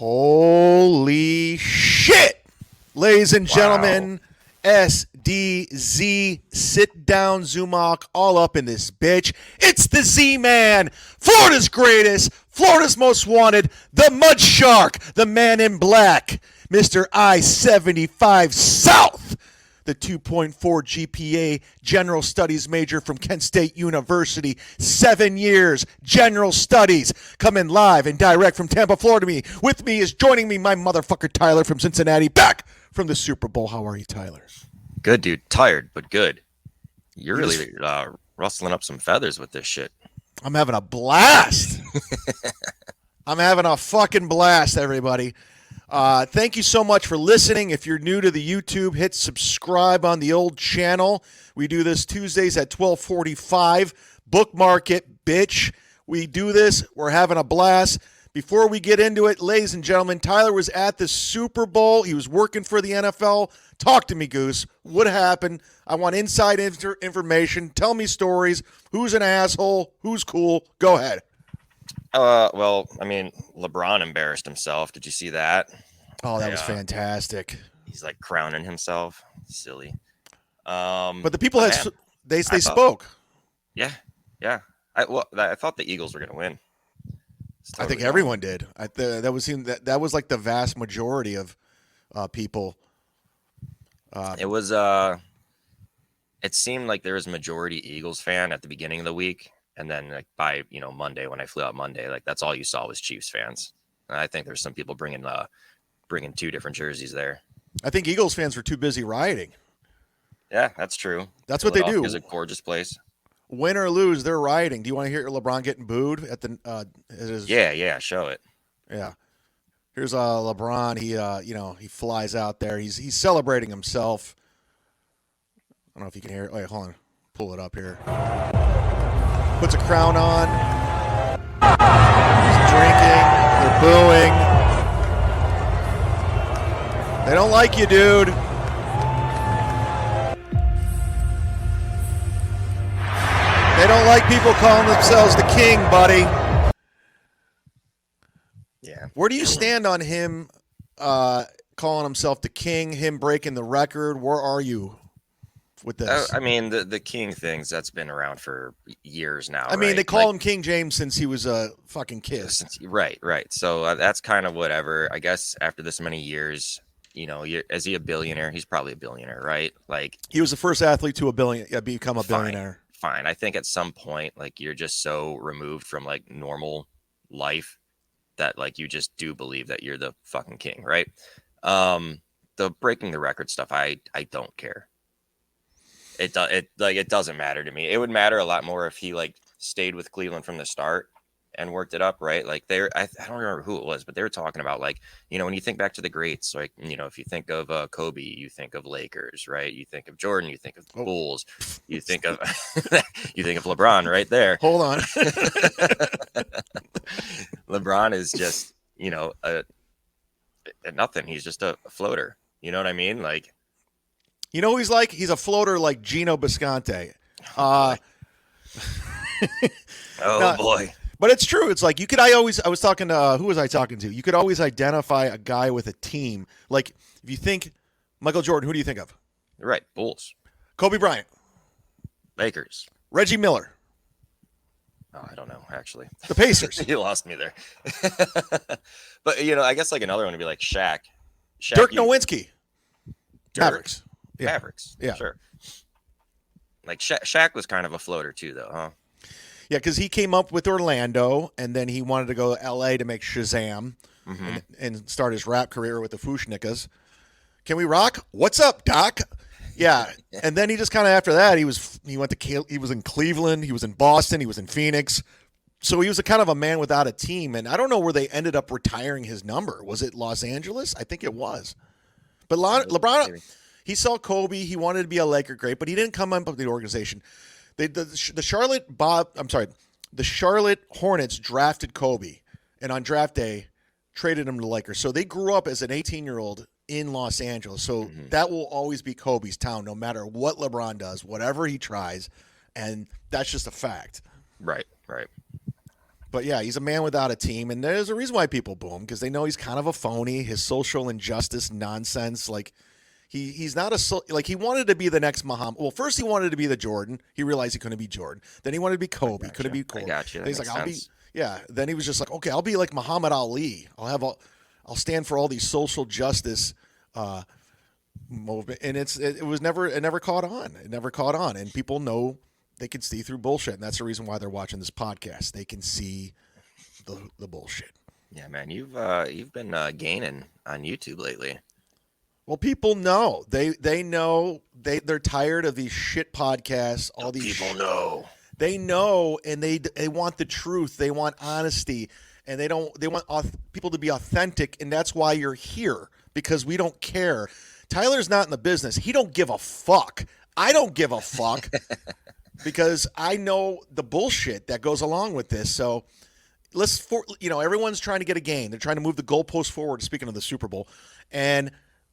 Holy shit! Ladies and gentlemen, SDZ, sit down, Zumock, all up in this bitch. It's the Z-Man, Florida's greatest, Florida's most wanted, the Mud Shark, the man in black, Mr. I-75 South, the 2.4 GPA general studies major from Kent State University, 7 years, general studies, coming live and direct from Tampa, Florida. With me is joining me my motherfucker Tyler from Cincinnati, back from the Super Bowl. How are you, Tyler? Good, dude. Tired, but good. You're really rustling up some feathers with this shit. I'm having a blast. I'm having a fucking blast, everybody. Thank you so much for listening. If you're new to the YouTube, hit subscribe on the old channel. We do this Tuesdays at 12:45. Bookmark it, bitch. We do this. We're having a blast. Before we get into it, ladies and gentlemen, Tyler was at the Super Bowl. He was working for the NFL. Talk to me, Goose. What happened? I want inside information. Tell me stories. Who's an asshole? Who's cool? Go ahead. Well, I mean, LeBron embarrassed himself. Did you see that? Oh, that was fantastic. He's like crowning himself. Silly. But the people they spoke. Yeah. I thought the Eagles were going to win. I think everyone did. That was like the vast majority of people. It seemed like there was a majority Eagles fan at the beginning of the week. And then like by, Monday, when I flew out Monday, like that's all you saw was Chiefs fans. And I think there's some people bringing two different jerseys there. I think Eagles fans were too busy rioting. Yeah, that's true. That's what they do. It's a gorgeous place. Win or lose, they're rioting. Do you want to hear LeBron getting booed at the? Yeah, show it. Yeah, here's LeBron. He flies out there. He's celebrating himself. I don't know if you can hear it. Wait, hold on. Pull it up here. Puts a crown on. He's drinking. They're booing. They don't like you, dude. They don't like people calling themselves the king, buddy. Yeah. Where do you stand on him calling himself the king, him breaking the record? Where are you with this? I mean, the king things, that's been around for years now. I mean, they call him King James since he was a fucking kid. Right. So that's kind of whatever. I guess after this many years, is he a billionaire? He's probably a billionaire, right? Like he was the first athlete to become a billionaire. Fine. I think at some point, like you're just so removed from like normal life that like you just do believe that you're the fucking king, right? The breaking the record stuff, I don't care. It doesn't matter to me. It would matter a lot more if he like stayed with Cleveland from the start and worked it up, right? Like I don't remember who it was, but they were talking about like, when you think back to the greats, like, if you think of Kobe, you think of Lakers, right? You think of Jordan, you think of the Bulls, you think of LeBron right there. Hold on. LeBron is just, nothing. He's just a floater. You know what I mean? Like, who he's like? He's a floater like Gino Bisconte. Oh boy. But it's true. It's like I was talking to, who was I talking to? You could always identify a guy with a team. Like if you think Michael Jordan, who do you think of? Right. Bulls. Kobe Bryant. Lakers. Reggie Miller. Oh, I don't know, actually. The Pacers. You lost me there. But, I guess like another one would be like Shaq. Dirk Nowitzki. Mavericks. Yeah. Mavericks. Yeah. Sure. Like Shaq was kind of a floater too, though, huh? Yeah, because he came up with Orlando, and then he wanted to go to L.A. to make Shazam and start his rap career with the Fushnikas. Can we rock? What's up, Doc? Yeah, and then he just kind of after that he was in Cleveland, he was in Boston, he was in Phoenix, so he was a kind of a man without a team. And I don't know where they ended up retiring his number. Was it Los Angeles? I think it was. But LeBron, he saw Kobe. He wanted to be a Laker great, but he didn't come up with the organization. The Charlotte Hornets drafted Kobe, and on draft day traded him to the Lakers. So they grew up as an 18-year-old in Los Angeles. So that will always be Kobe's town, no matter what LeBron does, whatever he tries, and that's just a fact. Right. But yeah, he's a man without a team, and there's a reason why people boo him, because they know he's kind of a phony. His social injustice nonsense, like he's not like he wanted to be the next Muhammad. Well, first he wanted to be the Jordan. He realized he couldn't be Jordan. Then he wanted to be Kobe. Couldn't be Kobe. I got you. Then he's like, I'll be. Yeah. Then he was just like, okay, I'll be like Muhammad Ali. I'll stand for all these social justice movement, and it never caught on. It never caught on, and people know. They can see through bullshit, and that's the reason why they're watching this podcast. They can see the bullshit. Yeah, man, you've been gaining on YouTube lately. Well, people know. They know. They're tired of these shit podcasts. All these people know. They know, and they want the truth. They want honesty, and they want people to be authentic, and that's why you're here, because we don't care. Tyler's not in the business. He don't give a fuck. I don't give a fuck. Because I know the bullshit that goes along with this. So everyone's trying to get a gain. They're trying to move the goalpost forward, speaking of the Super Bowl. And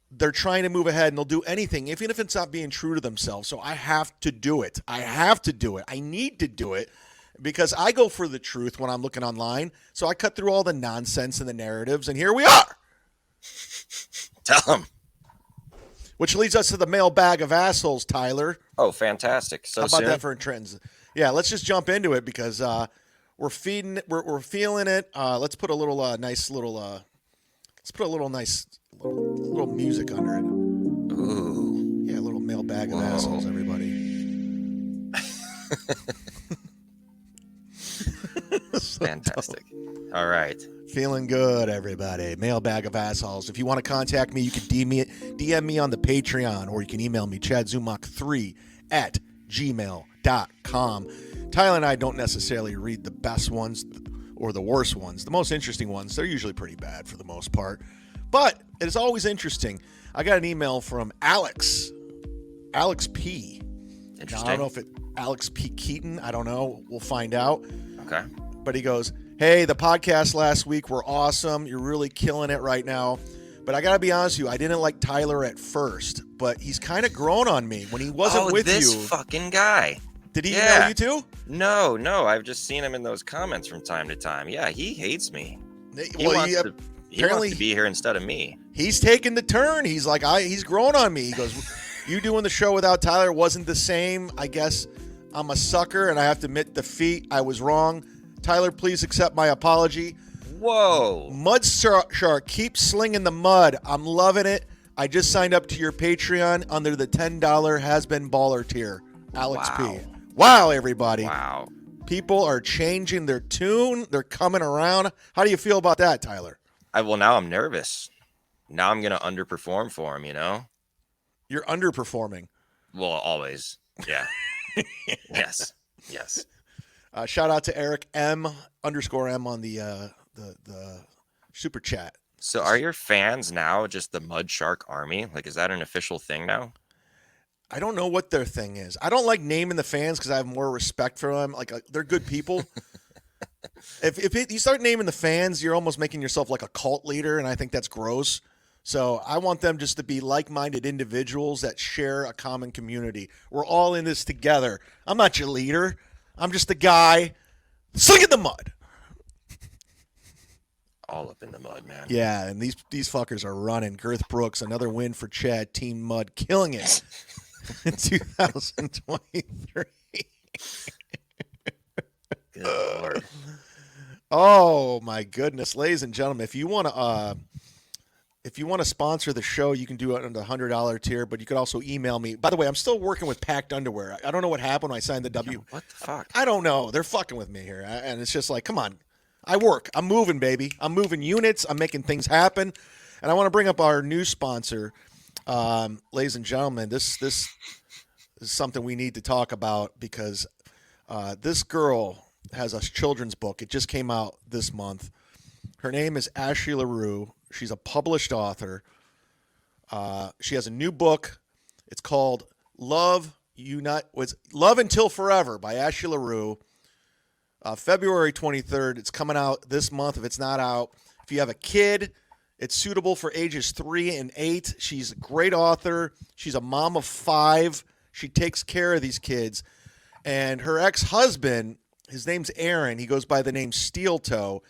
they're trying to move ahead, and they'll do anything, even if it's not being true to themselves. So I have to do it. I need to do it because I go for the truth when I'm looking online. So I cut through all the nonsense and the narratives, and here we are. Tell them. Which leads us to the mailbag of assholes, Tyler. Oh, fantastic! So how about soon? that for a trend? Yeah, let's just jump into it because we're feeling it. Let's put a little nice little music under it. Ooh, yeah, a little mailbag of assholes, everybody. Fantastic! All right. Feeling good, everybody. Mailbag of assholes. If you want to contact me, you can DM me on the Patreon, or you can email me, chadzumock3@gmail.com. Tyler and I don't necessarily read the best ones or the worst ones. The most interesting ones, they're usually pretty bad for the most part. But it is always interesting. I got an email from Alex P. Interesting. Now, I don't know if it's Alex P. Keaton. I don't know. We'll find out. Okay. But he goes, hey, the podcast last week were awesome. You're really killing it right now. But I got to be honest with you, I didn't like Tyler at first, but he's kind of grown on me when he wasn't with this you. Fucking guy. Did he email you too? No. I've just seen him in those comments from time to time. Yeah, he hates me. He wants to be here instead of me. He's taking the turn. He's like, he's grown on me. He goes, you doing the show without Tyler wasn't the same. I guess I'm a sucker, and I have to admit defeat. I was wrong. Tyler, please accept my apology. Whoa. Mud Shark, keep slinging the mud. I'm loving it. I just signed up to your Patreon under the $10 Has Been Baller tier. Alex P. Wow, everybody. Wow. People are changing their tune. They're coming around. How do you feel about that, Tyler? Well, now I'm nervous. Now I'm going to underperform for him, You're underperforming. Well, always. Yeah. Yes. Shout out to Eric M _ on the super chat. So are your fans now just the Mud Shark Army? Like, is that an official thing now? I don't know what their thing is. I don't like naming the fans because I have more respect for them. Like, they're good people. If you start naming the fans, you're almost making yourself like a cult leader, and I think that's gross. So I want them just to be like-minded individuals that share a common community. We're all in this together. I'm not your leader. I'm just a guy slinging the mud. All up in the mud, man. Yeah, and these fuckers are running. Girth Brooks, another win for Chad. Team Mud killing it in 2023. Good Lord. Oh my goodness, ladies and gentlemen, if you want to sponsor the show, you can do it under the $100 tier, but you could also email me. By the way, I'm still working with Packed Underwear. I don't know what happened when I signed the W. What the fuck? I don't know. They're fucking with me here, and it's just like, come on. I work. I'm moving, baby. I'm moving units. I'm making things happen, and I want to bring up our new sponsor, ladies and gentlemen. This is something we need to talk about because this girl has a children's book. It just came out this month. Her name is Ashley LaRue. She's a published author. She has a new book. It's called Love Until Forever by Ashley LaRue. February 23rd. It's coming out this month if it's not out. If you have a kid, it's suitable for ages 3 and 8. She's a great author. She's a mom of 5. She takes care of these kids. And her ex-husband His name's Aaron. He goes by the name Steel Toe.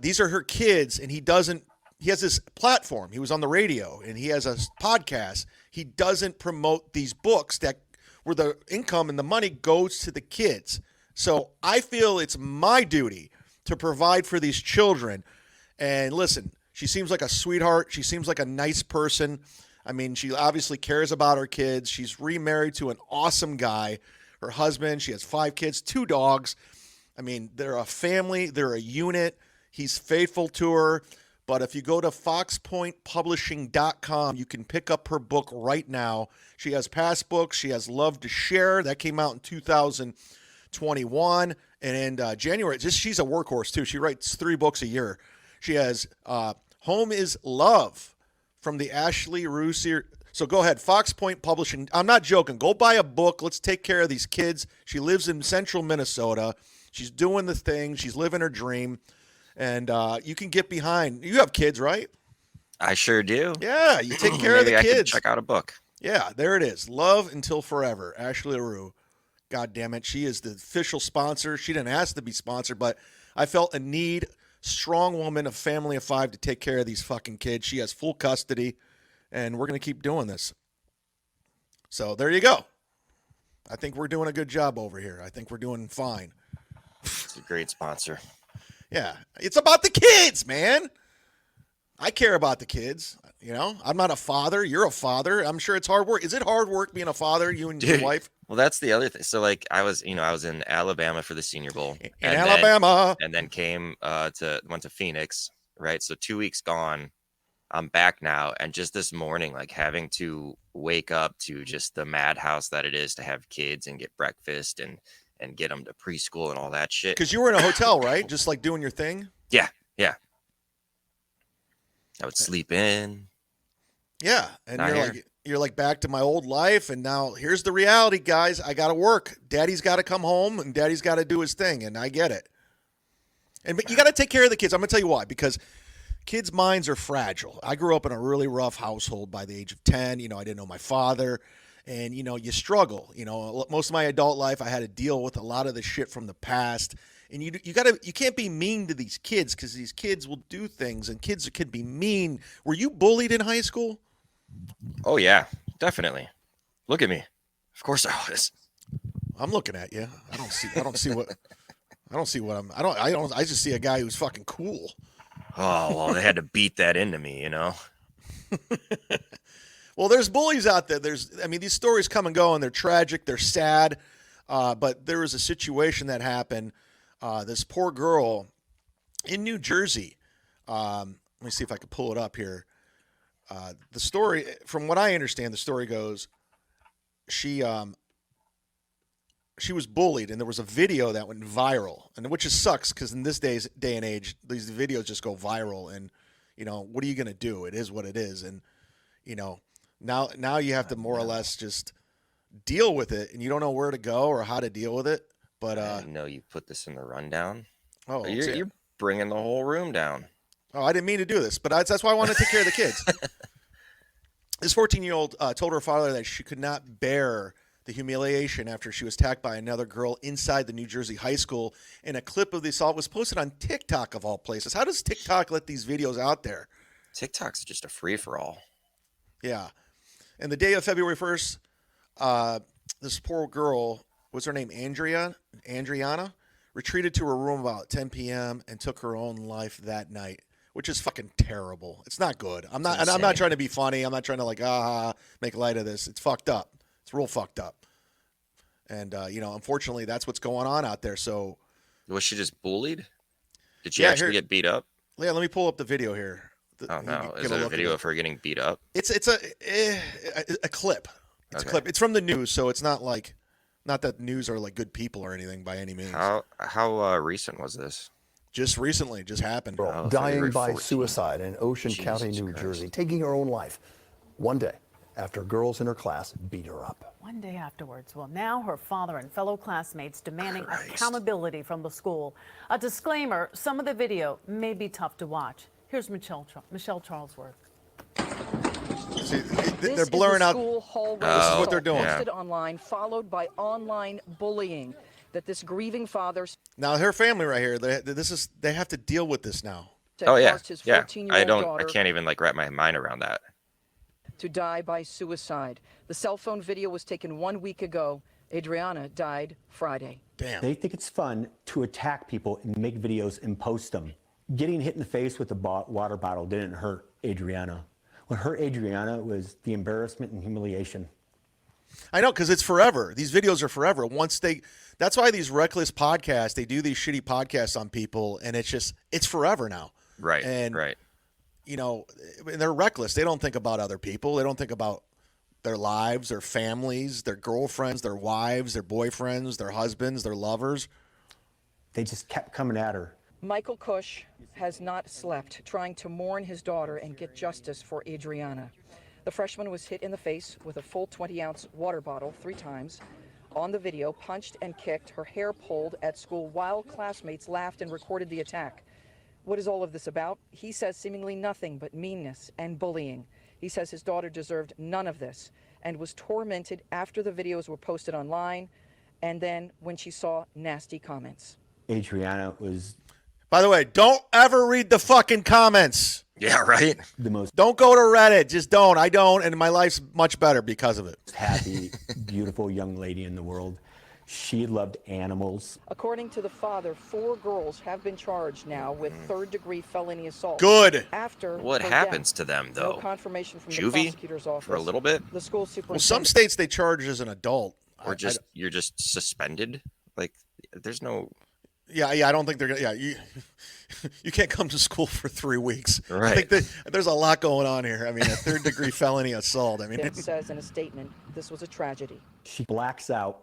These are her kids, and he has this platform. He was on the radio, and he has a podcast. He doesn't promote these books where the income and the money goes to the kids. So I feel it's my duty to provide for these children. And listen, she seems like a sweetheart. She seems like a nice person. I mean, she obviously cares about her kids. She's remarried to an awesome guy. Her husband, she has 5 kids, 2 dogs. I mean, they're a family. They're a unit. He's faithful to her. But if you go to foxpointpublishing.com, you can pick up her book right now. She has past books. She has Love to Share. That came out in 2021. And in January, she's a workhorse, too. She writes 3 books a year. She has Home is Love from the Ashley Rue series. So go ahead, Fox Point Publishing. I'm not joking. Go buy a book. Let's take care of these kids. She lives in central Minnesota. She's doing the thing. She's living her dream. And you can get behind. You have kids, right? I sure do. Yeah, you take care of the Maybe I kids. could check out a book. Yeah, there it is. Love Until Forever, Ashley LaRue. God damn it. She is the official sponsor. She didn't ask to be sponsored, but I felt a need, strong woman, a family of 5 to take care of these fucking kids. She has full custody, and we're going to keep doing this. So there you go. I think we're doing a good job over here. I think we're doing fine. It's a great sponsor. Yeah, it's about the kids, man. I care about the kids. You know, I'm not a father. You're a father. I'm sure it's hard work. Is it hard work being a father, you and your wife? Well, that's the other thing. So, like, I was in Alabama for the Senior Bowl. Alabama. And then went to Phoenix, right? So 2 weeks gone. I'm back now. And just this morning, like, having to wake up to just the madhouse that it is to have kids and get breakfast and get them to preschool and all that shit. Because you were in a hotel, right? Just like doing your thing? Yeah. I would sleep in. Yeah. And you're like back to my old life. And now here's the reality, guys. I got to work. Daddy's got to come home and daddy's got to do his thing. And I get it. But you got to take care of the kids. I'm going to tell you why. Because kids' minds are fragile. I grew up in a really rough household by the age of 10. You know, I didn't know my father. And, you know, you struggle. You know, most of my adult life, I had to deal with a lot of the shit from the past. And you can't be mean to these kids because these kids will do things and kids can be mean. Were you bullied in high school? Oh, yeah, definitely. Look at me. Of course I was. I'm looking at you. I just see a guy who's fucking cool. Oh, well, they had to beat that into me, you know? Well, there's bullies out there. These stories come and go, and they're tragic. They're sad. But there was a situation that happened. This poor girl in New Jersey. Let me see if I can pull it up here. The story, from what I understand, the story goes, she was bullied, and there was a video that went viral, and which just sucks because in this day and age, these videos just go viral, and you know what are you gonna do? It is what it is, and you know. Now you have to more or less just deal with it, and you don't know where to go or how to deal with it. But I didn't know you put this in the rundown. Oh, you're bringing the whole room down. Oh, I didn't mean to do this, but that's why I want to take care of the kids. This 14-year-old told her father that she could not bear the humiliation after she was attacked by another girl inside the New Jersey high school. And a clip of the assault was posted on TikTok, of all places. How does TikTok let these videos out there? TikTok's just a free-for-all. Yeah. And the day of February 1st, this poor girl, what's her name, Andriana, retreated to her room about 10 p.m. and took her own life that night, which is fucking terrible. It's not good. I'm not trying to be funny. I'm not trying to make light of this. It's fucked up. It's real fucked up. And unfortunately, that's what's going on out there. So, was she just bullied? Did she actually get beat up? Yeah, let me pull up the video here. Oh no! Is it a video of her getting beat up? It's a clip. It's a clip. It's from the news, so it's not that news are like good people or anything by any means. How recent was this? Just recently, just happened. Dying by suicide in Ocean County, New Jersey, taking her own life one day after girls in her class beat her up. One day afterwards. Well, now her father and fellow classmates demanding accountability from the school. A disclaimer: some of the video may be tough to watch. Here's Michelle Charlesworth. See, they're blurring out. This is what they're doing. Posted online, followed by online bullying. that this grieving father Now her family right here, they have to deal with this now. Oh yeah, caused his yeah. 14-year-old I daughter can't even like wrap my mind around that. to die by suicide. The cell phone video was taken 1 week ago. Adriana died Friday. Damn. They think it's fun to attack people and make videos and post them. Getting hit in the face with a water bottle didn't hurt Adriana. What hurt Adriana was the embarrassment and humiliation. I know, because it's forever. These videos are forever. That's why these reckless podcasts, they do these shitty podcasts on people, and it's forever now. Right. And, right. you know, they're reckless. They don't think about other people. They don't think about their lives, their families, their girlfriends, their wives, their boyfriends, their husbands, their lovers. They just kept coming at her. Michael Cush has not slept, trying to mourn his daughter and get justice for Adriana. The freshman was hit in the face with a full 20-ounce water bottle 3 times. On the video, punched and kicked, her hair pulled at school while classmates laughed and recorded the attack. What is all of this about? He says seemingly nothing but meanness and bullying. He says his daughter deserved none of this and was tormented after the videos were posted online and then when she saw nasty comments. Adriana was... By the way, don't ever read the fucking comments. Yeah, right. The most Don't go to Reddit. Just don't. I don't, and my life's much better because of it. happy, beautiful young lady in the world. She loved animals. According to the father, 4 girls have been charged now with 3rd-degree felony assault. Good. After What her happens death. to them, No though? confirmation from the Juvie prosecutor's office. for a little bit? The school Well, superintendent. some states they charge as an adult. Or just you're just suspended? Like, there's no... Yeah, I don't think they're gonna. Yeah, you can't come to school for 3 weeks. Right. I think there's a lot going on here. I mean, a 3rd-degree felony assault. I mean, It says in a statement, this was a tragedy. She blacks out,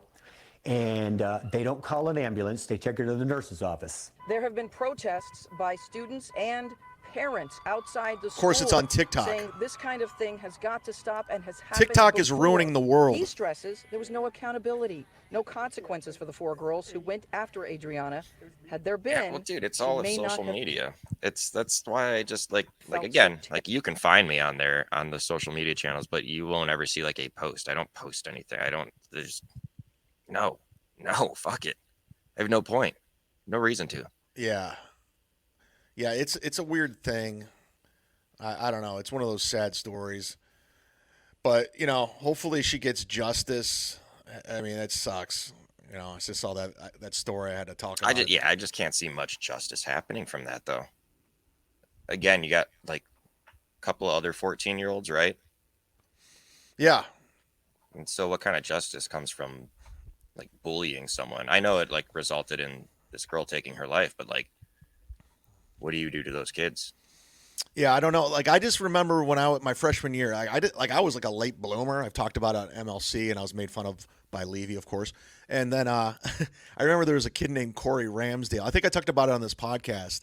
and they don't call an ambulance. They take her to the nurse's office. There have been protests by students and parents outside the school. Of course, it's on TikTok. Saying this kind of thing has got to stop and has happened TikTok is before. ruining the world. He stresses there was no accountability, no consequences for the 4 girls who went after Adriana. Had there been, Yeah, well, dude, it's she all of may not social have media. That's why I just like felt again, so like you can find me on there on the social media channels, but you won't ever see like a post. I don't post anything. There's no, fuck it. I have no point, no reason to. yeah, it's a weird thing. I don't know. It's one of those sad stories. But you know, hopefully she gets justice. I mean, that sucks. You know, I just saw that story. I had to talk about. I just can't see much justice happening from that though. Again, you got like a couple of other 14-year-olds, right? Yeah. And so what kind of justice comes from like bullying someone? I know it like resulted in this girl taking her life, but like what do you do to those kids? Yeah, I don't know. Like, I just remember when my freshman year, I was like a late bloomer. I've talked about it on MLC, and I was made fun of by Levy, of course. And then I remember there was a kid named Corey Ramsdale. I think I talked about it on this podcast.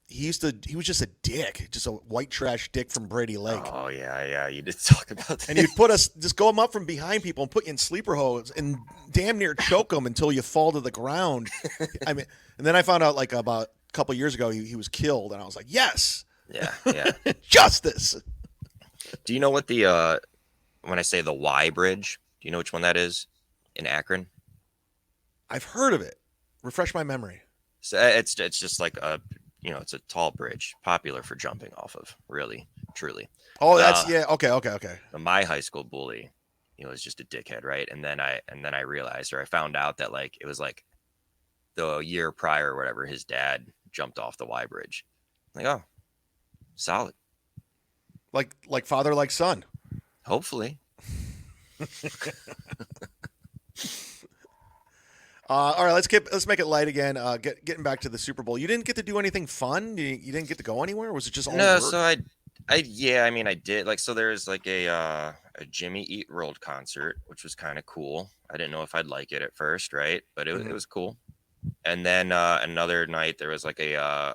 He was just a dick, just a white trash dick from Brady Lake. Oh yeah, you did talk about that. And he'd just go up from behind people and put you in sleeper holds and damn near choke them until you fall to the ground. I mean, and then I found out like about a couple years ago he was killed, and I was like, yes, Yeah. justice. Do you know what the when I say the Y bridge, do you know which one that is in Akron? I've heard of it. Refresh my memory. So it's just like it's a tall bridge, popular for jumping off of, really, truly. Oh, that's yeah. Okay. My high school bully, was just a dickhead, right? And then I realized, or I found out that like it was like the year prior or whatever, his dad jumped off the Y bridge. Like, oh, solid. Like father, like son. Hopefully. All right, let's make it light again. Getting back to the Super Bowl. You didn't get to do anything fun. You didn't get to go anywhere. Was it just all No? work? So I did. Like, so there's like a Jimmy Eat World concert, which was kind of cool. I didn't know if I'd like it at first, right? But it was cool. And then another night there was like a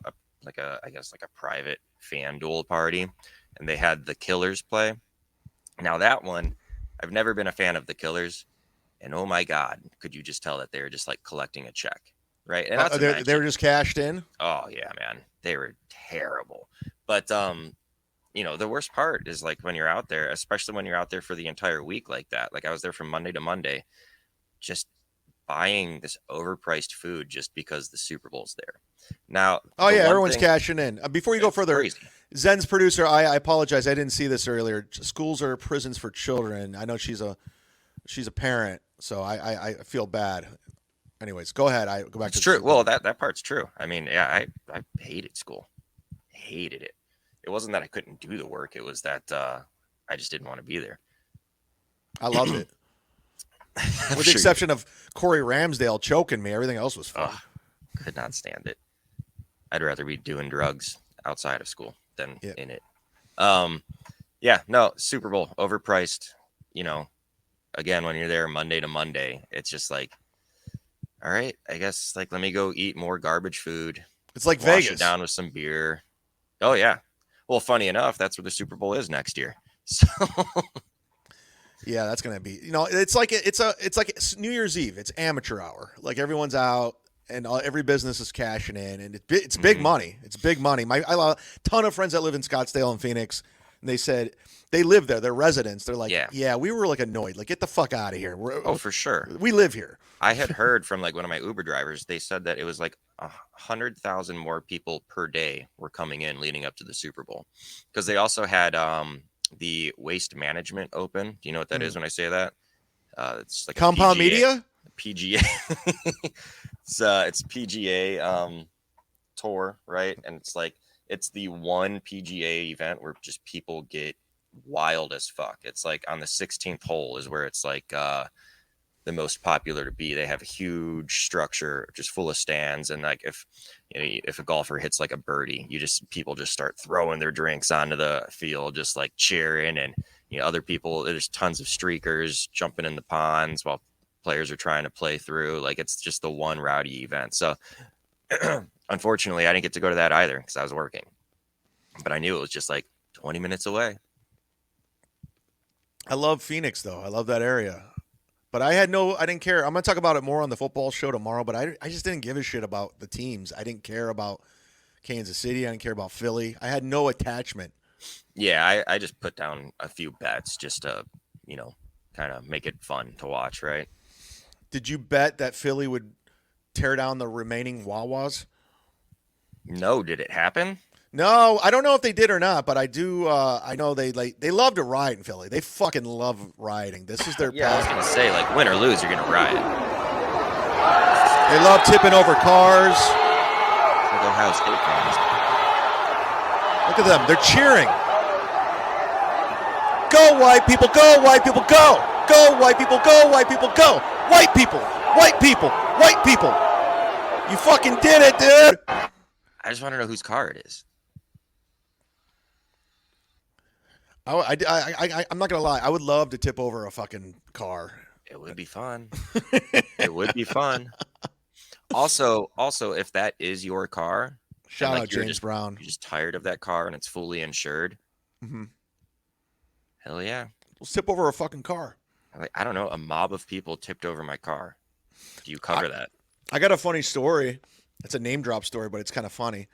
private FanDuel party, and they had the Killers play. Now that one, I've never been a fan of the Killers. And oh my God, could you just tell that they were just like collecting a check, right? And they were just cashed in. Oh yeah, man, they were terrible. But the worst part is like when you're out there, especially when you're out there for the entire week like that. Like I was there from Monday to Monday, just buying this overpriced food just because the Super Bowl's there. Now, Oh the yeah, one everyone's thing- cashing in. Before you go It's further, crazy. Zen's producer, I apologize, I didn't see this earlier. Schools are prisons for children. I know she's a parent, so I feel bad. Anyways, go ahead. I go back It's to true. the Well, that part's true. I mean, yeah, I hated school. Hated it. It wasn't that I couldn't do the work. It was that I just didn't want to be there. I loved it. I'm With the sure you- exception of Corey Ramsdale choking me, everything else was fun. Ugh, could not stand it. I'd rather be doing drugs outside of school than Yeah. in it. Yeah, no, Super Bowl overpriced. You know, again, when you're there Monday to Monday, it's just like, all right, I guess like let me go eat more garbage food. It's like Wash Vegas. it down with some beer. Oh yeah. Well, funny enough, that's where the Super Bowl is next year. So Yeah, that's gonna be. It's like New Year's Eve. It's amateur hour. Like everyone's out, and every business is cashing in, and it's big money. It's big money. I have a ton of friends that live in Scottsdale and Phoenix, and they said they live there. They're residents. They're like, yeah, we were like annoyed. Like, get the fuck out of here. oh, for sure. We live here. I had heard from like one of my Uber drivers, they said that it was like 100,000 more people per day were coming in leading up to the Super Bowl. Because they also had the waste management open. Do you know what that is when I say that? It's like Compound PGA, Media? PGA. It's PGA tour, right? And it's the one PGA event where just people get wild as fuck. It's like on the 16th hole is where it's like the most popular to be. They have a huge structure just full of stands, and like if a golfer hits like a birdie, people just start throwing their drinks onto the field, just like cheering, and other people, there's tons of streakers jumping in the ponds while players are trying to play through. Like it's just the one rowdy event. So unfortunately I didn't get to go to that either because I was working, but I knew it was just like 20 minutes away. I love Phoenix though. I love that area. But I didn't care. I'm going to talk about it more on the football show tomorrow, but I just didn't give a shit about the teams. I didn't care about Kansas City. I didn't care about Philly. I had no attachment. Yeah, I just put down a few bets just to, kind of make it fun to watch, right? Did you bet that Philly would tear down the remaining Wawas? No, did it happen? No, I don't know if they did or not, but I do. I know they love to riot in Philly. They fucking love rioting. This is their Yeah, I was passion. gonna say, like, win or lose, you're gonna riot. They love tipping over cars. Like Ohio State fans. Look at them. They're cheering. Go, white people. Go, white people. Go. Go, white people. Go, white people. Go. White people. White people. White people. You fucking did it, dude. I just want to know whose car it is. I'm not gonna lie. I would love to tip over a fucking car. It would be fun. It would be fun. Also, if that is your car, Shout and, out you're James just, Brown. You're just tired of that car and it's fully insured. Mm-hmm. Hell yeah. Let's tip over a fucking car. I don't know. A mob of people tipped over my car. Do you cover that? I got a funny story. It's a name drop story, but it's kind of funny.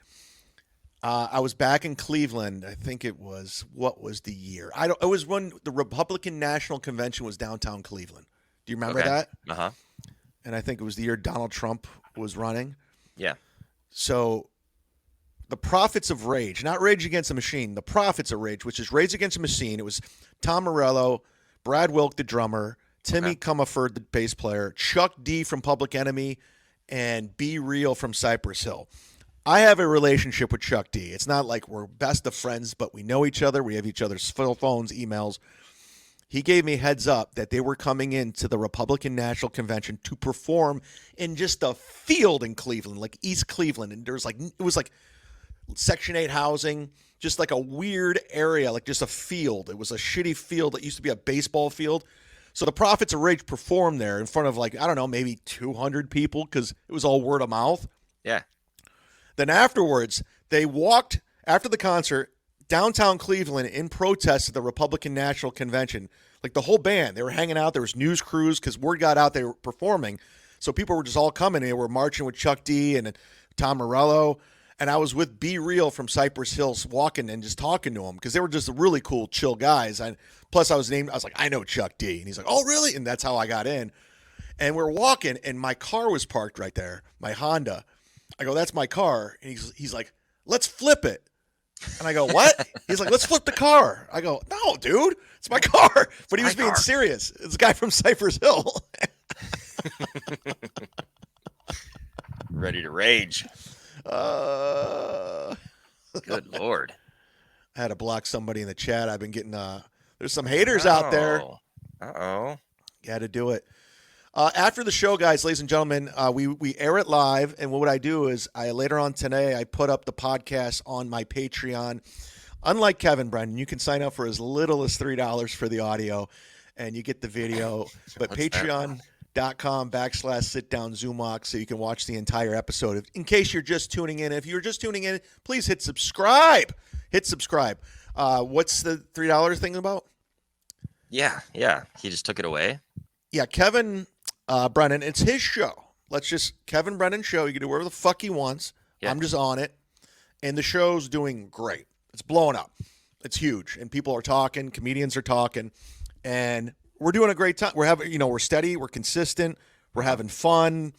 I was back in Cleveland. I think it was, what was the year? It was when the Republican National Convention was downtown Cleveland. Do you remember that? Uh-huh. And I think it was the year Donald Trump was running. Yeah. So the Prophets of Rage, not Rage Against the Machine, the Prophets of Rage, which is Rage Against the Machine. It was Tom Morello, Brad Wilk, the drummer, Timmy Comerford, the bass player, Chuck D from Public Enemy, and Be Real from Cypress Hill. I have a relationship with Chuck D. It's not like we're best of friends, but we know each other. We have each other's phones, emails. He gave me heads up that they were coming into the Republican National Convention to perform in just a field in Cleveland, like East Cleveland. And it was like Section 8 housing, just like a weird area, like just a field. It was a shitty field that used to be a baseball field. So the Prophets of Rage performed there in front of maybe 200 people because it was all word of mouth. Yeah. Then afterwards, they walked after the concert downtown Cleveland in protest of the Republican National Convention. Like the whole band, they were hanging out. There was news crews because word got out they were performing. So people were just all coming. They were marching with Chuck D and Tom Morello. And I was with Be Real from Cypress Hills walking and just talking to them because they were just really cool, chill guys. Plus, I was like, I know Chuck D. And he's like, oh, really? And that's how I got in. And we're walking, and my car was parked right there, my Honda. I go, that's my car. And he's like, let's flip it. And I go, what? He's like, let's flip the car. I go, no, dude, it's my car. But he was being serious. It's a guy from Cypress Hill. Ready to rage. Good Lord. I had to block somebody in the chat. I've been getting, there's some haters out there. Uh-oh. You had to do it. After the show, guys, ladies and gentlemen, we air it live. And what I do is later on today, I put up the podcast on my Patreon. Unlike Kevin, Brendan, you can sign up for as little as $3 for the audio and you get the video. But patreon.com/sitdownzumock so you can watch the entire episode. In case you're just tuning in, if you're just tuning in, please hit subscribe. Hit subscribe. What's the $3 thing about? Yeah. He just took it away. Yeah, Kevin Brennan, it's his show. Kevin Brennan show. You can do whatever the fuck he wants. Yeah. I'm just on it. And the show's doing great. It's blowing up. It's huge. And people are talking, comedians are talking, and we're doing a great time. We're having, we're steady, we're consistent, we're having fun.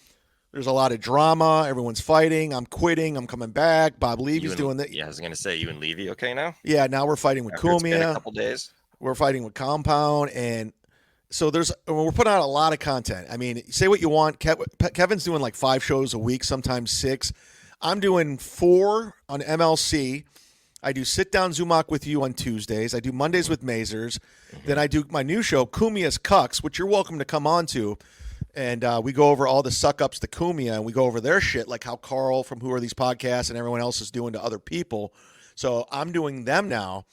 There's a lot of drama. Everyone's fighting. I'm quitting. I'm coming back. Bob Levy's doing that. Yeah, I was going to say, you and Levy okay now? Yeah, now we're fighting with After it's been Cumia. a couple days. We're fighting with Compound, and so we're putting out a lot of content. I mean, say what you want. Kevin's doing like 5 shows a week, sometimes 6. I'm doing 4 on MLC. I do Sit Down Zumock with you on Tuesdays. I do Mondays with Mazers. Then I do my new show, Cumia's Cucks, which you're welcome to come on to. And we go over all the suck-ups to Cumia, and we go over their shit, like how Carl from Who Are These Podcasts and everyone else is doing to other people. So I'm doing them now.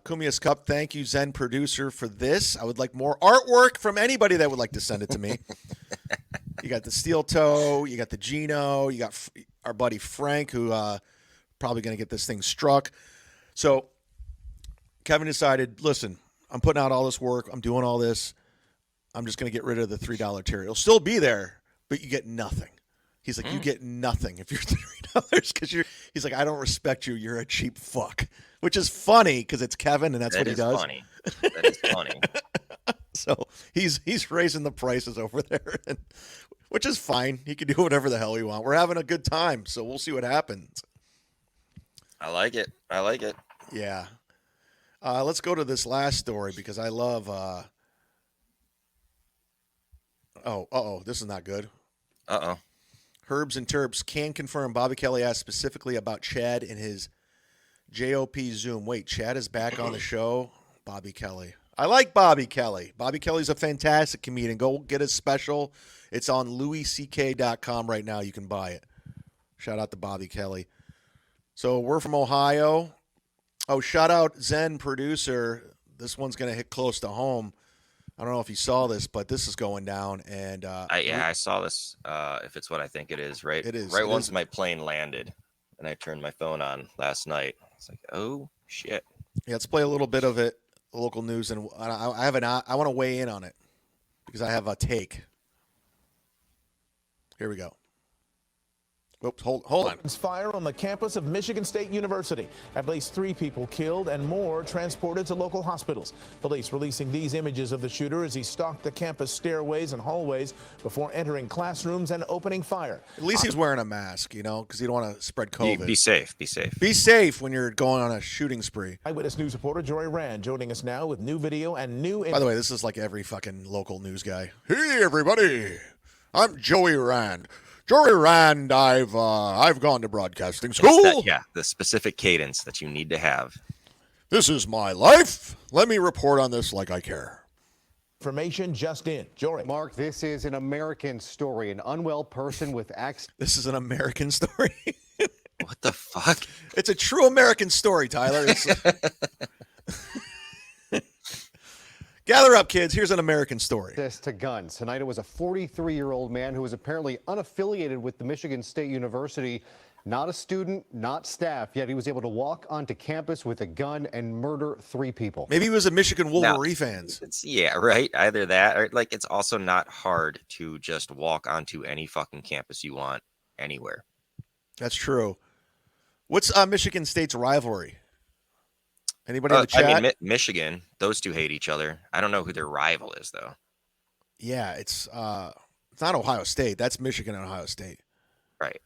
Cumia's Cup, thank you, Zen producer, for this. I would like more artwork from anybody that would like to send it to me. You got the Steel Toe, you got the Gino, you got our buddy Frank, who probably going to get this thing struck. So Kevin decided, listen, I'm putting out all this work. I'm doing all this. I'm just going to get rid of the $3 tier. It'll still be there, but you get nothing. He's like, you get nothing if you're $3 because he's like, I don't respect you. You're a cheap fuck, which is funny because it's Kevin and that's what he does. Funny. That is funny. So he's raising the prices over there, which is fine. He can do whatever the hell he wants. We're having a good time, so we'll see what happens. I like it. Yeah. Let's go to this last story because I love. This is not good. Herbs and Terps can confirm Bobby Kelly asked specifically about Chad in his JOP Zoom. Wait, Chad is back on the show? Bobby Kelly. I like Bobby Kelly. Bobby Kelly's a fantastic comedian. Go get his special. It's on louisck.com right now. You can buy it. Shout out to Bobby Kelly. So we're from Ohio. Oh, shout out Zen producer. This one's going to hit close to home. I don't know if you saw this, but this is going down. And I saw this. If it's what I think it is, right? It is. Right once my plane landed, and I turned my phone on last night. It's like, oh shit. Yeah, let's play a little bit of it. Local news, and I want to weigh in on it because I have a take. Here we go. Oops, hold on. Fire on the campus of Michigan State University. At least 3 people killed and more transported to local hospitals. Police releasing these images of the shooter as he stalked the campus stairways and hallways before entering classrooms and opening fire. At least he's wearing a mask, because you don't want to spread COVID. Be safe. Be safe when you're going on a shooting spree. Eyewitness News reporter Jory Rand joining us now with new video and new. By the way, this is like every fucking local news guy. Hey, everybody. I'm Joey Rand. Jory Rand, I've gone to broadcasting school. The specific cadence that you need to have. This is my life. Let me report on this like I care. Information just in. Jory. Mark, this is an American story. An unwell person with This is an American story. What the fuck? It's a true American story, Tyler. Gather up, kids. Here's an American story. This to guns. Tonight it was a 43-year-old man who was apparently unaffiliated with the Michigan State University. Not a student, not staff, yet he was able to walk onto campus with a gun and murder 3 people. Maybe he was a Michigan Wolverine fans. Yeah, right. Either that or it's also not hard to just walk onto any fucking campus you want anywhere. That's true. What's Michigan State's rivalry? Anybody in the chat? I mean, Michigan, those two hate each other. I don't know who their rival is, though. Yeah, it's It's not Ohio State. That's Michigan and Ohio State. Right.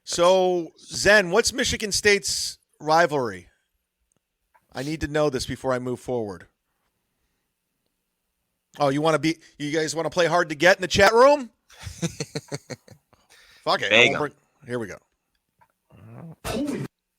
So, Zen, what's Michigan State's rivalry? I need to know this before I move forward. Oh, you guys want to play hard to get in the chat room? Fuck it. Here we go.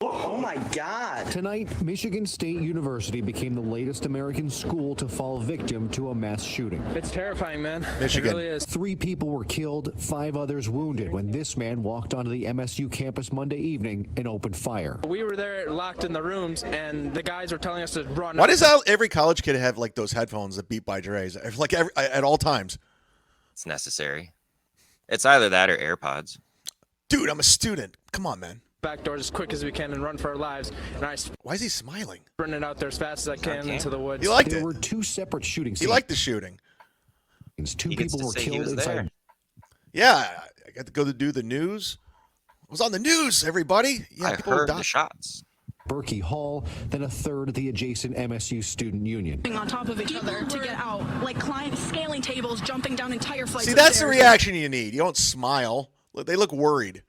Oh my God. Tonight, Michigan State University became the latest American school to fall victim to a mass shooting. It's terrifying, man. Michigan. It really is. 3 people were killed, 5 others wounded when this man walked onto the MSU campus Monday evening and opened fire. We were there locked in the rooms, and the guys were telling us to run. Why does every college kid have like those headphones that beat by Dre's like at all times? It's necessary. It's either that or AirPods. Dude, I'm a student. Come on, man. Back doors as quick as we can and run for our lives. And I Why is he smiling? sprinted out there as fast as I can into the woods. He liked There it. were 2 separate shootings. He liked the shooting. 2 He gets people to were say he killed was inside. there. Yeah, I got to go to do the news. I was on the news, everybody. Yeah, I people were heard dying. the shots. Berkey Hall, then a third at the adjacent MSU Student Union. On top of each other to get out, like clients scaling tables, jumping down entire flights See, of that's the stairs. reaction you need. You don't smile. They look worried.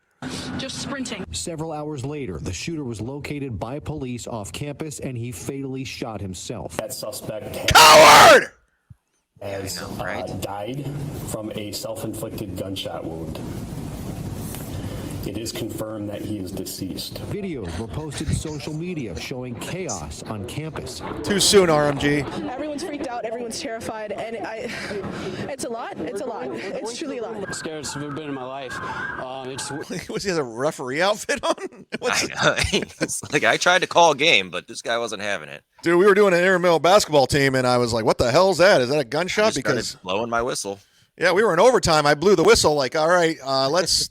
Just sprinting. Several hours later, the shooter was located by police off campus and he fatally shot himself. That suspect Coward! has died from a self-inflicted gunshot wound. It is confirmed that he is deceased. Videos were posted to social media showing chaos on campus. Too soon, RMG. Everyone's freaked out. Everyone's terrified, and it's a lot. It's a lot. It's truly a lot. Scaredest I've ever been in my life. Was he has a referee outfit on? I know. It's like I tried to call a game, but this guy wasn't having it. Dude, we were doing an intramural basketball team, and I was like, "What the hell is that? Is that a gunshot?" I just started blowing my whistle. Yeah, we were in overtime. I blew the whistle. Like, all right, let's.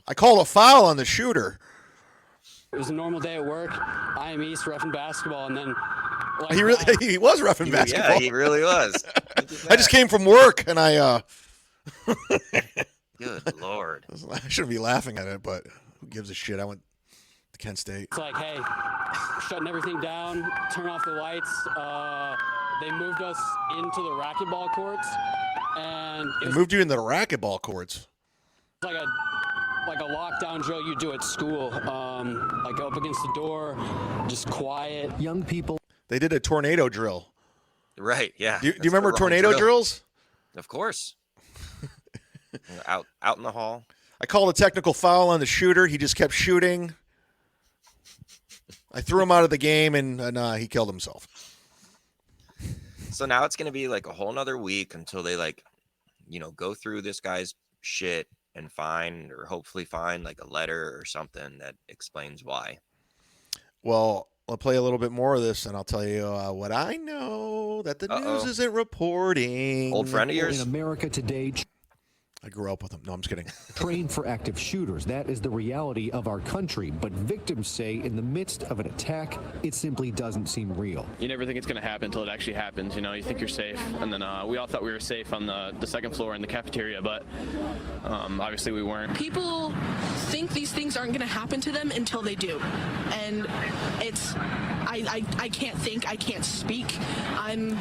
I called a foul on the shooter. It was a normal day at work. I am East reffing basketball, and then He was roughing basketball. Yeah, he really was. I just came from work, and I. Good Lord. I shouldn't be laughing at it, but who gives a shit? I went to Kent State. it's like, hey, shutting everything down, turn off the lights. They moved us into the racquetball courts, and it They was moved you into the racquetball courts. like a lockdown drill you do at school. Like up against the door, just quiet. Young people. They did a tornado drill. Right, yeah. Do you remember tornado drills? Of course. out in the hall. I called a technical foul on the shooter. He just kept shooting. I threw him out of the game, and he killed himself. So now it's going to be like a whole nother week until they go through this guy's shit and hopefully find like a letter or something that explains why. Well, I'll play a little bit more of this, and I'll tell you what I know that the news isn't reporting. Old friend of yours? In America today. I grew up with him. No, I'm just kidding. Trained for active shooters. That is the reality of our country. But victims say in the midst of an attack, it simply doesn't seem real. You never think it's going to happen until it actually happens. You know, you think you're safe. And then we all thought we were safe on the second floor in the cafeteria, but obviously we weren't. People think these things aren't going to happen to them until they do, and I can't think. I can't speak. I'm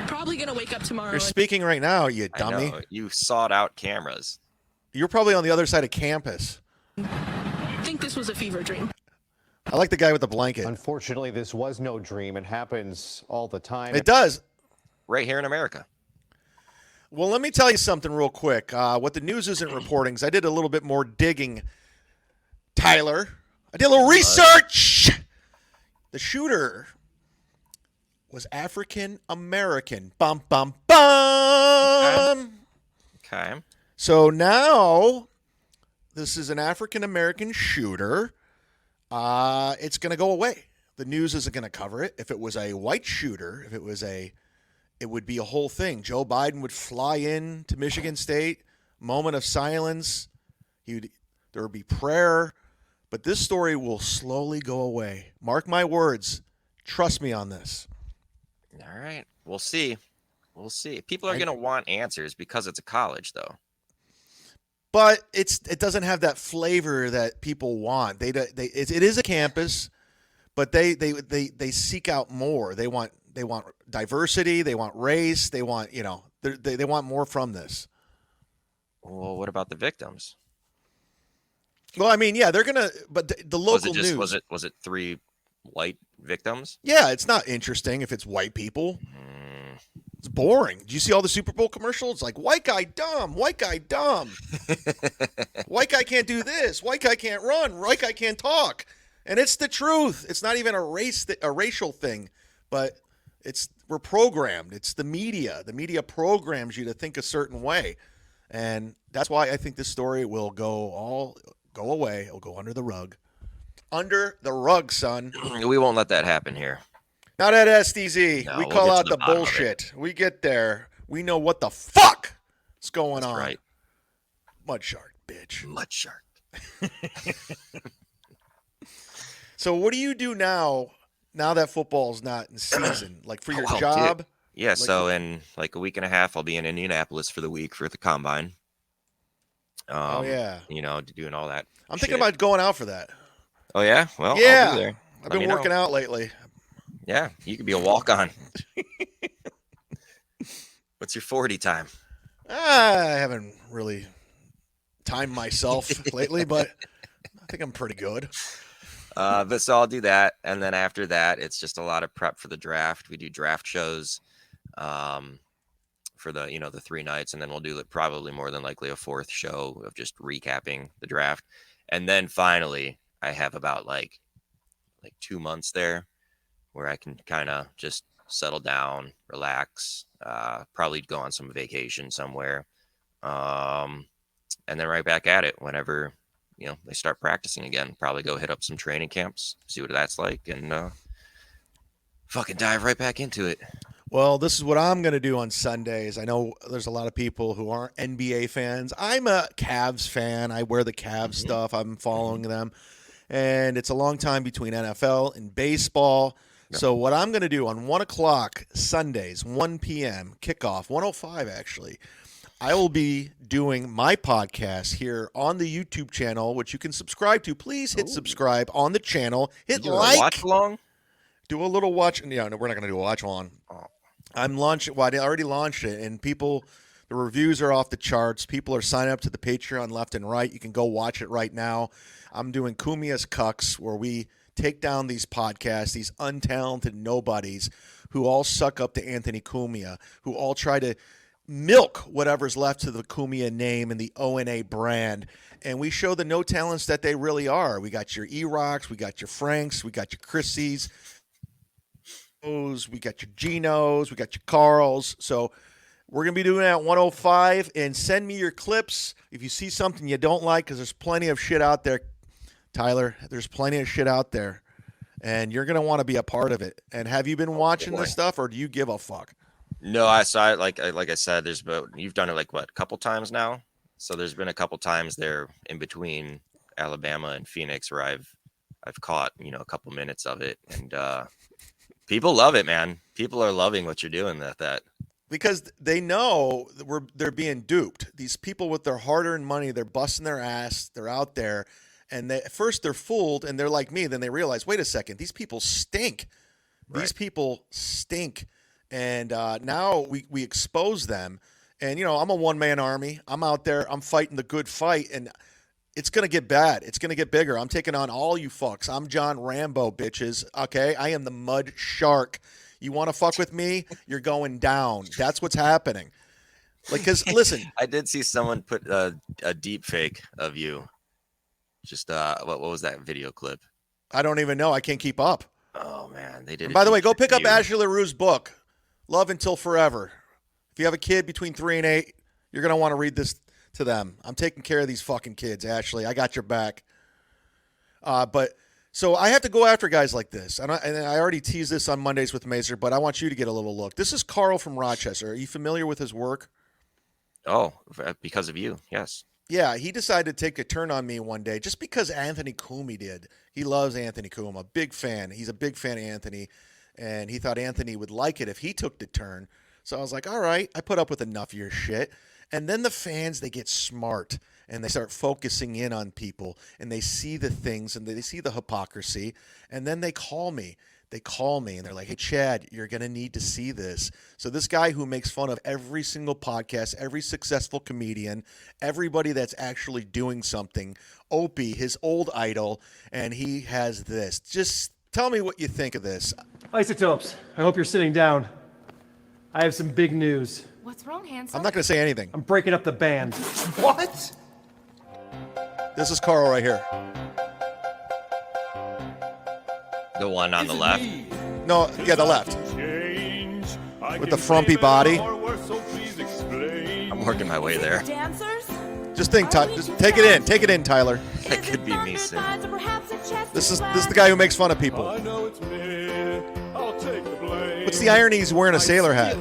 probably going to wake up tomorrow. You're speaking right now, you dummy. I know. You sought out cameras. You're probably on the other side of campus. I think this was a fever dream. I like the guy with the blanket. Unfortunately, this was no dream. It happens all the time. It does. Right here in America. Well, let me tell you something real quick. What the news isn't reporting is I did a little bit more digging, Tyler. I did a little research. The shooter was African American. Bum, bum, bum. Okay. So now this is an African American shooter. It's going to go away. The news isn't going to cover it. If it was a white shooter, it would be a whole thing. Joe Biden would fly in to Michigan State, moment of silence. There would be prayer. But this story will slowly go away. Mark my words. Trust me on this. All right. We'll see. People are going to want answers because it's a college, though. But it doesn't have that flavor that people want. It is a campus, but they seek out more. They want diversity, they want race, they want, they want more from this. Well, what about the victims? Well, I mean, yeah, they're gonna, but the local news was it 3 white victims? Yeah, it's not interesting if it's white people. It's boring. Do you see all the Super Bowl commercials? It's like white guy dumb, white guy dumb, white guy can't do this, white guy can't run, white guy can't talk, and it's the truth. It's not even a racial thing, but we're programmed. It's the media. The media programs you to think a certain way, and that's why I think this story will go away. It'll go under the rug. Under the rug, son. We won't let that happen here. Not at SDZ. No, we we'll call get to out the the bottom of bullshit. We get there. We know what the fuck is going That's on. right. Mud shark, bitch. Mud shark. So what do you do now that football's not in season? Like for your Well, job? dude. Yeah, so in like a week and a half, I'll be in Indianapolis for the week for the combine. Oh, yeah. Doing all that. I'm thinking about going out for that. Oh, yeah? Well, yeah. I'll be there. I've been working out lately. Yeah, you could be a walk-on. What's your 40 time? I haven't really timed myself lately, but I think I'm pretty good. But so I'll do that, and then after that, it's just a lot of prep for the draft. We do draft shows for the 3 nights, and then we'll do probably more than likely a 4th show of just recapping the draft, and then finally I have about like 2 months there where I can kind of just settle down, relax, probably go on some vacation somewhere, and then right back at it whenever they start practicing again. Probably go hit up some training camps, see what that's like, and fucking dive right back into it. Well, this is what I'm going to do on Sundays. I know there's a lot of people who aren't NBA fans. I'm a Cavs fan. I wear the Cavs stuff. I'm following them. And it's a long time between NFL and baseball. Yeah. So what I'm going to do on 1 o'clock Sundays, 1 p.m., kickoff, 1:05 actually, I will be doing my podcast here on the YouTube channel, which you can subscribe to. Please hit subscribe on the channel. Hit like. Watch along? Do a little watch. Yeah, no, we're not going to do a watch along. I'm launching. Well, I already launched it, and the reviews are off the charts. People are signing up to the Patreon left and right. You can go watch it right now. I'm doing Kumia's Cucks, where we take down these podcasts, these untalented nobodies who all suck up to Anthony Cumia, who all try to milk whatever's left to the Cumia name and the ONA brand. And we show the no talents that they really are. We got your E-Rocks, we got your Franks, we got your Chrissies, we got your Genos, we got your Carls. So we're going to be doing that at 1:05, and send me your clips if you see something you don't like, because there's plenty of shit out there, Tyler. There's plenty of shit out there, and you're going to want to be a part of it. And have you been watching this stuff, or do you give a fuck? No, I saw it. Like I said, you've done it a couple times now. So there's been a couple times there in between Alabama and Phoenix where I've caught a couple minutes of it, and people love it, man. People are loving what you're doing with that. Because they know they're being duped. These people with their hard-earned money, they're busting their ass. They're out there, and at first they're fooled, and they're like me. Then they realize, wait a second, these people stink. Right. These people stink, and now we expose them. And I'm a one-man army. I'm out there. I'm fighting the good fight, and it's gonna get bad. It's gonna get bigger. I'm taking on all you fucks. I'm John Rambo, bitches. Okay, I am the mud shark. You want to fuck with me? You're going down. That's what's happening. Because listen, I did see someone put a deep fake of you. Just what was that video clip? I don't even know. I can't keep up. Oh man, they did. And by the way, go pick up Ashley LaRue's book, Love Until Forever. If you have a kid between 3 and 8, you're gonna want to read this to them. I'm taking care of these fucking kids, Ashley. I got your back. So I have to go after guys like this. And I already teased this on Mondays with Mazer, but I want you to get a little look. This is Carl from Rochester. Are you familiar with his work? Oh, because of you, yes. Yeah, he decided to take a turn on me one day just because Anthony Cumia did. He loves Anthony Cumia, big fan. He's a big fan of Anthony, and he thought Anthony would like it if he took the turn. So I was like, all right, I put up with enough of your shit. And then the fans, they get smart, and they start focusing in on people, and they see the things, and they see the hypocrisy, and then they call me. they call me and they're like, hey, Chad, you're going to need to see this. So this guy who makes fun of every single podcast, every successful comedian, everybody that's actually doing something, Opie, his old idol, and he has this. Just tell me what you think of this. Isotopes, I hope you're sitting down. I have some big news. What's wrong, handsome? I'm not going to say anything. I'm breaking up the band. What? This is Carl right here. The one on the left. No, yeah, the left. With the frumpy body. I'm working my way there. Just think, just take it in. Take it in, Tyler. That could be me soon. This is the guy who makes fun of people. What's the irony? He's wearing a sailor hat.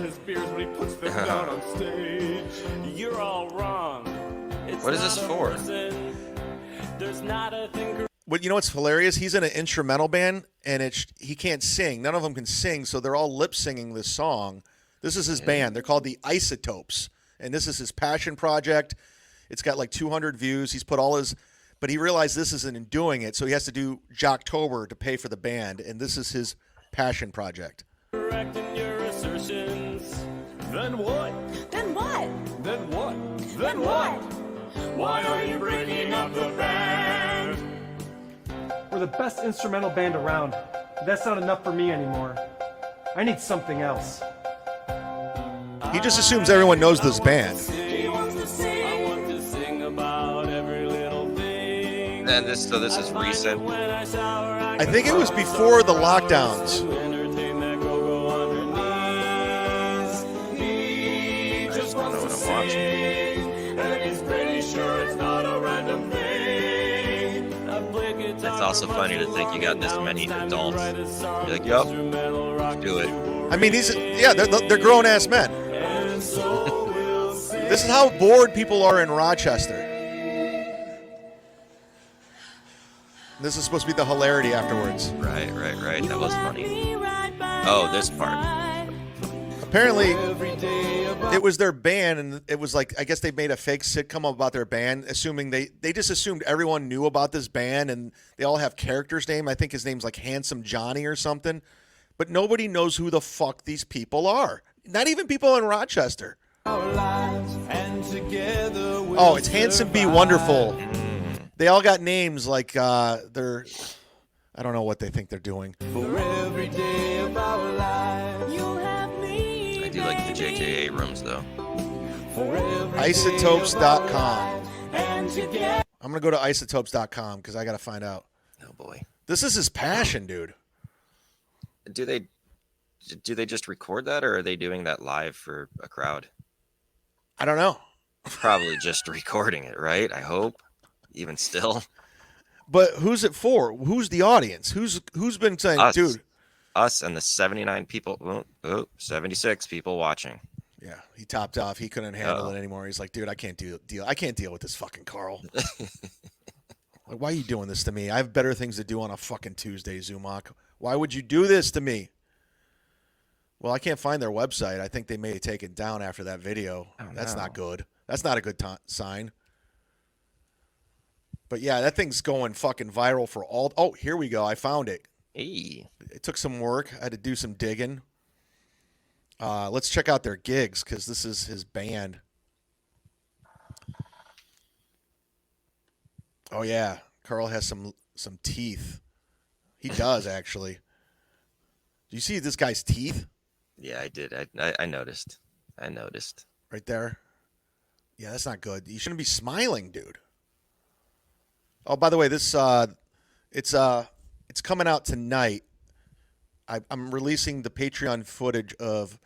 What is this for? What you know what's hilarious? He's in an instrumental band, and he can't sing. None of them can sing, so they're all lip singing this song. This is his band. They're called the Isotopes, and this is his passion project. It's got like 200 views. He's put all his, but he realized this isn't doing it, so he has to do Jocktober to pay for the band, and this is his passion project. Correcting your assertions. Then what? Then what? Then what? Then what? Why are you breaking up the band? We're the best instrumental band around. But that's not enough for me anymore. I need something else. He just assumes everyone knows this band. And this is recent. I think it was before the lockdowns. I just don't know what I'm watching. It's also funny to think you got this many adults. You're like, yup, do it. I mean, they're grown ass men. This is how bored people are in Rochester. This is supposed to be the hilarity afterwards. Right. That was funny. Oh, this part. Apparently, it was their band, and it was like, I guess they made a fake sitcom about their band, assuming they just assumed everyone knew about this band, and they all have characters' name. I think his name's like Handsome Johnny or something. But nobody knows who the fuck these people are. Not even people in Rochester. Oh, it's Handsome Be Wonderful. They all got names like they're, I don't know what they think they're doing. For every day of our lives, you'll have me. I do like the J.J. Abrams, though. Isotopes.com. I'm going to go to isotopes.com because I got to find out. Oh, boy. This is his passion, dude. Do they just record that, or are they doing that live for a crowd? I don't know. Probably just recording it, right? I hope. Even still. But who's it for? Who's the audience? Who's been saying, us, dude? Us and the 79 people, 76 people watching. Yeah, he topped off. He couldn't handle it anymore. He's like, dude, I can't deal with this fucking Carl. Like, why are you doing this to me? I have better things to do on a fucking Tuesday, Zumock. Why would you do this to me? Well, I can't find their website. I think they may take it down after that video. Oh, That's no. not good. That's not a good sign. But yeah, that thing's going fucking viral for all. Oh, here we go. I found it. Hey. It took some work. I had to do some digging. Let's check out their gigs because this is his band. Oh yeah, Carl has some teeth. He does actually. Do you see this guy's teeth? Yeah, I did. I noticed. Right there. Yeah, that's not good. You shouldn't be smiling, dude. Oh, by the way, this it's coming out tonight. I'm releasing the Patreon footage of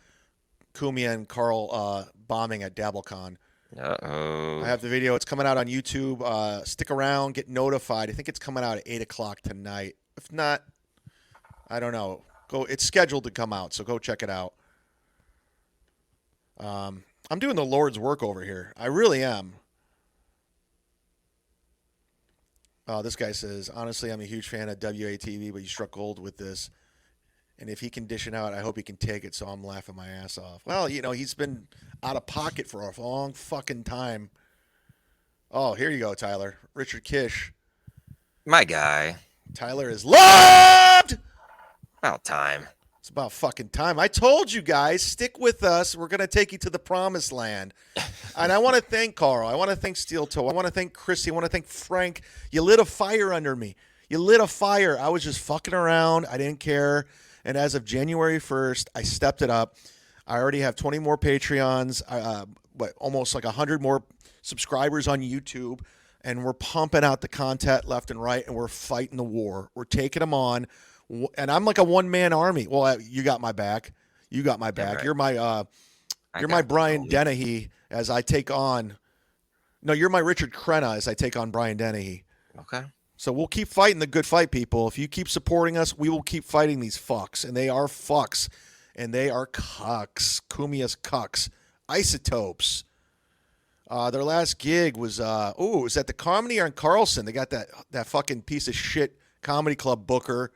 Kumia and Carl bombing at DabbleCon. Uh-oh. I have the video. It's coming out on YouTube. Stick around, get notified. I think it's coming out at 8 o'clock tonight. If not, I don't know. It's scheduled to come out, so go check it out. I'm doing the Lord's work over here. I really am. This guy says, honestly, I'm a huge fan of WATV, but you struck gold with this. And if he can dish it out, I hope he can take it, so I'm laughing my ass off. Well, he's been out of pocket for a long fucking time. Oh, here you go, Tyler. Richard Kish. My guy. Tyler is loved! About time. It's about fucking time. I told you guys, stick with us. We're going to take you to the promised land. And I want to thank Carl. I want to thank Steel Toe. I want to thank Chrissy. I want to thank Frank. You lit a fire under me. You lit a fire. I was just fucking around. I didn't care. And as of January 1st, I stepped it up. I already have 20 more Patreons, almost like 100 more subscribers on YouTube. And we're pumping out the content left and right, and we're fighting the war. We're taking them on. And I'm like a one-man army. Well, you got my back. You got my back. Yeah, right. You're my Brian Dennehy as I take on. No, you're my Richard Crenna as I take on Brian Dennehy. Okay. So we'll keep fighting the good fight, people. If you keep supporting us, we will keep fighting these fucks. And they are fucks. And they are cucks. Kumia's cucks. Isotopes. Their last gig was, it was at the Comedy on Carlson. They got that fucking piece of shit comedy club booker.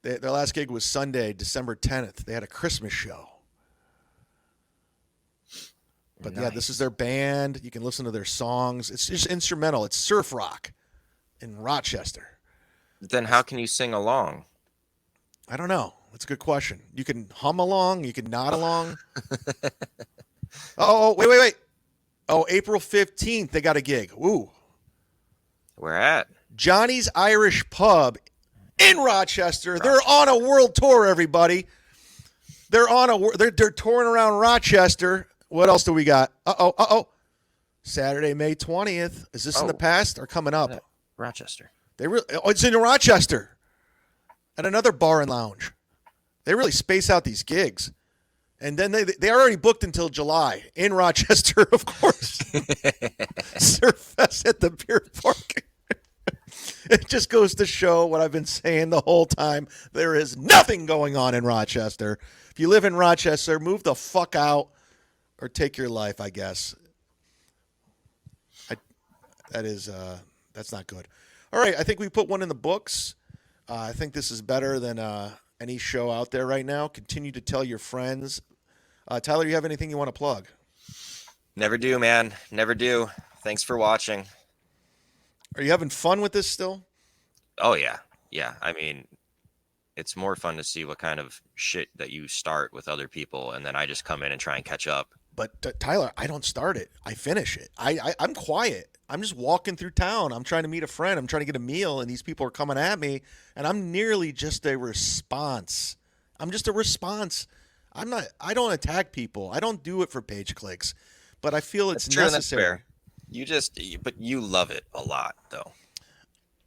Their last gig was Sunday, December 10th. They had a Christmas show. But nice. Yeah, this is their band. You can listen to their songs. It's just instrumental. It's surf rock in Rochester. Then how can you sing along? I don't know. That's a good question. You can hum along. You can nod along. Wait. Oh, April 15th, they got a gig. Ooh. Where at? Johnny's Irish Pub in Rochester. They're on a world tour, everybody. They're touring around Rochester. What else do we got? Saturday, May 20th. Is this in the past or coming up? Rochester. It's in Rochester. At another bar and lounge. They really space out these gigs. And then they already booked until July in Rochester, of course. Surfest at the beer park. It just goes to show what I've been saying the whole time. There is nothing going on in Rochester. If you live in Rochester, move the fuck out or take your life, I guess. That's not good. All right, I think we put one in the books. I think this is better than any show out there right now. Continue to tell your friends. Tyler, you have anything you want to plug? Never do, man. Never do. Thanks for watching. Are you having fun with this still? Oh, yeah. Yeah. I mean, it's more fun to see what kind of shit that you start with other people, and then I just come in and try and catch up. But Tyler, I don't start it. I finish it. I'm quiet. I'm just walking through town. I'm trying to meet a friend. I'm trying to get a meal, and these people are coming at me, and I'm nearly just a response. I'm just a response. I don't attack people. I don't do it for page clicks, but I feel it's necessary. That's fair. But you love it a lot, though.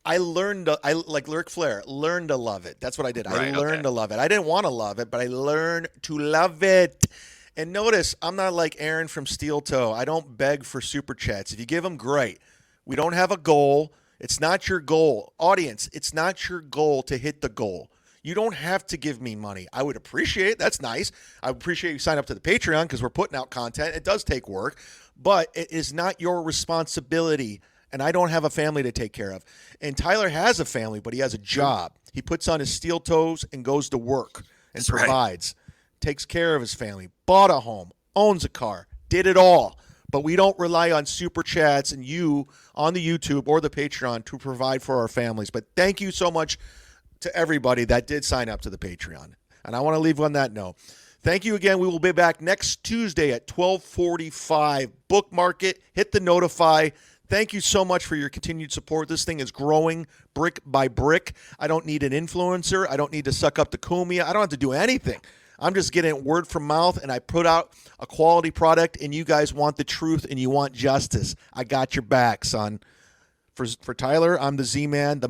I like Lyric Flair, learned to love it. That's what I did. Right, I learned to love it. I didn't want to love it, but I learned to love it. And notice, I'm not like Aaron from Steel Toe. I don't beg for super chats. If you give them, great. We don't have a goal. It's not your goal. Audience, it's not your goal to hit the goal. You don't have to give me money. I would appreciate it. That's nice. I appreciate you sign up to the Patreon because we're putting out content. It does take work, but it is not your responsibility. And I don't have a family to take care of. And Tyler has a family, but he has a job. He puts on his steel toes and goes to work and provides. Takes care of his family, bought a home, owns a car, did it all. But we don't rely on super chats and you on the YouTube or the Patreon to provide for our families. But thank you so much to everybody that did sign up to the Patreon. And I want to leave on that note. Thank you again. We will be back next Tuesday at 12:45. Bookmark it. Hit the notify. Thank you so much for your continued support. This thing is growing brick by brick. I don't need an influencer. I don't need to suck up the Kumia. I don't have to do anything. I'm just getting word from mouth, and I put out a quality product, and you guys want the truth, and you want justice. I got your back, son. For Tyler, I'm the Z-Man, the